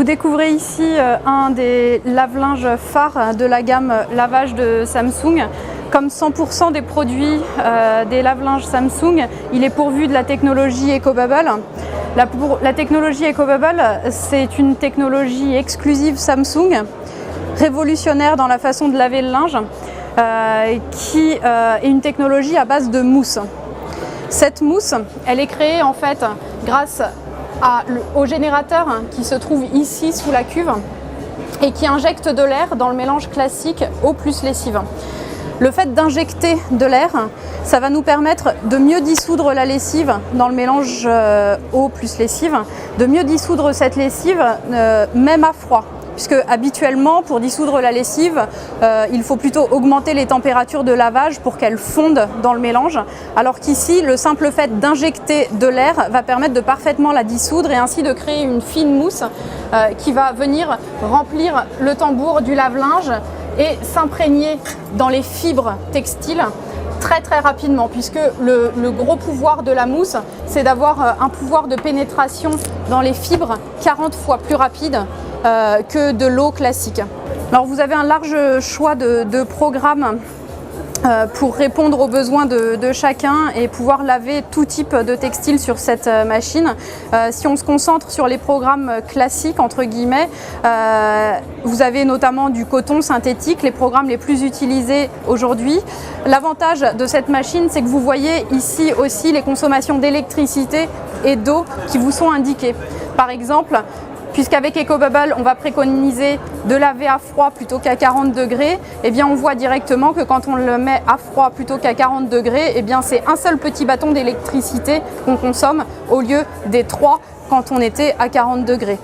découvrez ici un des lave-linges phares de la gamme lavage de Samsung. Comme 100% des produits des lave-linges Samsung, il est pourvu de la technologie EcoBubble. La technologie EcoBubble, c'est une technologie exclusive Samsung, révolutionnaire dans la façon de laver le linge, qui est une technologie à base de mousse. Cette mousse, elle est créée en fait grâce au générateur qui se trouve ici sous la cuve et qui injecte de l'air dans le mélange classique eau plus lessive. Le fait d'injecter de l'air, ça va nous permettre de mieux dissoudre la lessive dans le mélange eau plus lessive, de mieux dissoudre cette lessive même à froid. Puisque habituellement, pour dissoudre la lessive, il faut plutôt augmenter les températures de lavage pour qu'elle fonde dans le mélange, alors qu'ici, le simple fait d'injecter de l'air va permettre de parfaitement la dissoudre et ainsi de créer une fine mousse qui va venir remplir le tambour du lave-linge et s'imprégner dans les fibres textiles très rapidement, puisque le gros pouvoir de la mousse, c'est d'avoir un pouvoir de pénétration dans les fibres 40 fois plus rapide que de l'eau classique. Alors vous avez un large choix de programmes pour répondre aux besoins de chacun et pouvoir laver tout type de textile sur cette machine. Si on se concentre sur les programmes classiques, entre guillemets, vous avez notamment du coton synthétique, les programmes les plus utilisés aujourd'hui. L'avantage de cette machine, c'est que vous voyez ici aussi les consommations d'électricité et d'eau qui vous sont indiquées. Par exemple, puisqu'avec EcoBubble, on va préconiser de laver à froid plutôt qu'à 40 degrés, eh bien on voit directement que quand on le met à froid plutôt qu'à 40 degrés, eh bien c'est un seul petit bâton d'électricité qu'on consomme au lieu des 3 quand on était à 40 degrés.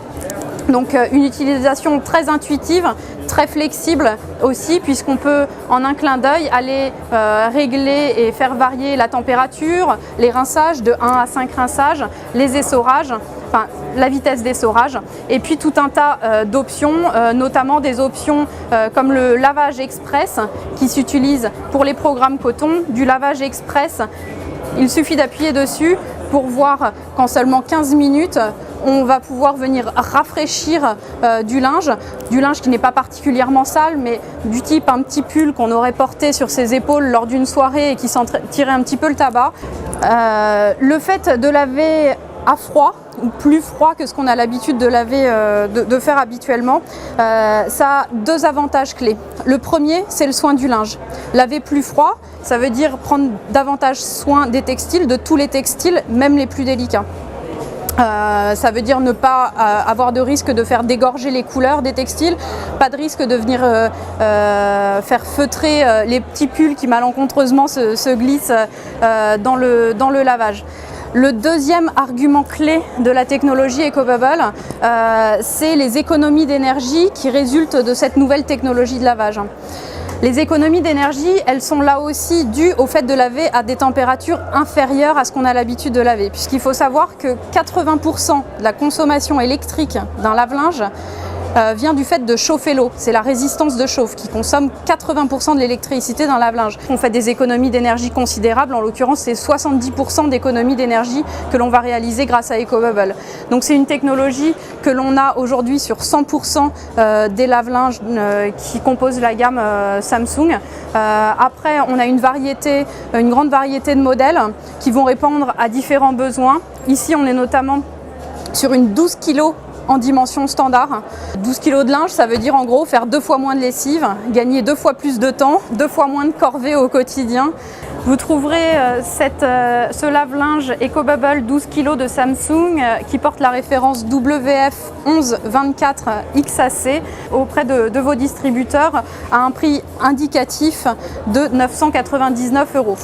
Donc une utilisation très intuitive, très flexible aussi, puisqu'on peut en un clin d'œil aller régler et faire varier la température, les rinçages de 1 à 5 rinçages, les essorages, enfin la vitesse d'essorage, et puis tout un tas d'options, notamment des options comme le lavage express qui s'utilise pour les programmes coton, du lavage express. Il suffit d'appuyer dessus pour voir qu'en seulement 15 minutes, on va pouvoir venir rafraîchir du linge qui n'est pas particulièrement sale, mais du type un petit pull qu'on aurait porté sur ses épaules lors d'une soirée et qui sent tirer un petit peu le tabac. Le fait de laver à froid, ou plus froid que ce qu'on a l'habitude de laver, de faire habituellement, ça a deux avantages clés. Le premier, c'est le soin du linge. Laver plus froid, ça veut dire prendre davantage soin des textiles, de tous les textiles, même les plus délicats. Ça veut dire ne pas avoir de risque de faire dégorger les couleurs des textiles, pas de risque de venir faire feutrer les petits pulls qui malencontreusement se glissent dans le lavage. Le deuxième argument clé de la technologie EcoBubble, c'est les économies d'énergie qui résultent de cette nouvelle technologie de lavage. Les économies d'énergie, elles sont là aussi dues au fait de laver à des températures inférieures à ce qu'on a l'habitude de laver. Puisqu'il faut savoir que 80% de la consommation électrique d'un lave-linge vient du fait de chauffer l'eau. C'est la résistance de chauffe qui consomme 80% de l'électricité d'un lave-linge. On fait des économies d'énergie considérables, en l'occurrence c'est 70% d'économies d'énergie que l'on va réaliser grâce à EcoBubble. Donc c'est une technologie que l'on a aujourd'hui sur 100% des lave-linges qui composent la gamme Samsung. Après on a une grande variété de modèles qui vont répondre à différents besoins. Ici on est notamment sur une 12 kg en dimension standard. 12 kg de linge, ça veut dire en gros faire 2 fois moins de lessive, gagner 2 fois plus de temps, 2 fois moins de corvée au quotidien. Vous trouverez ce lave-linge EcoBubble 12 kg de Samsung qui porte la référence WF1124XAC auprès de vos distributeurs à un prix indicatif de 999 €.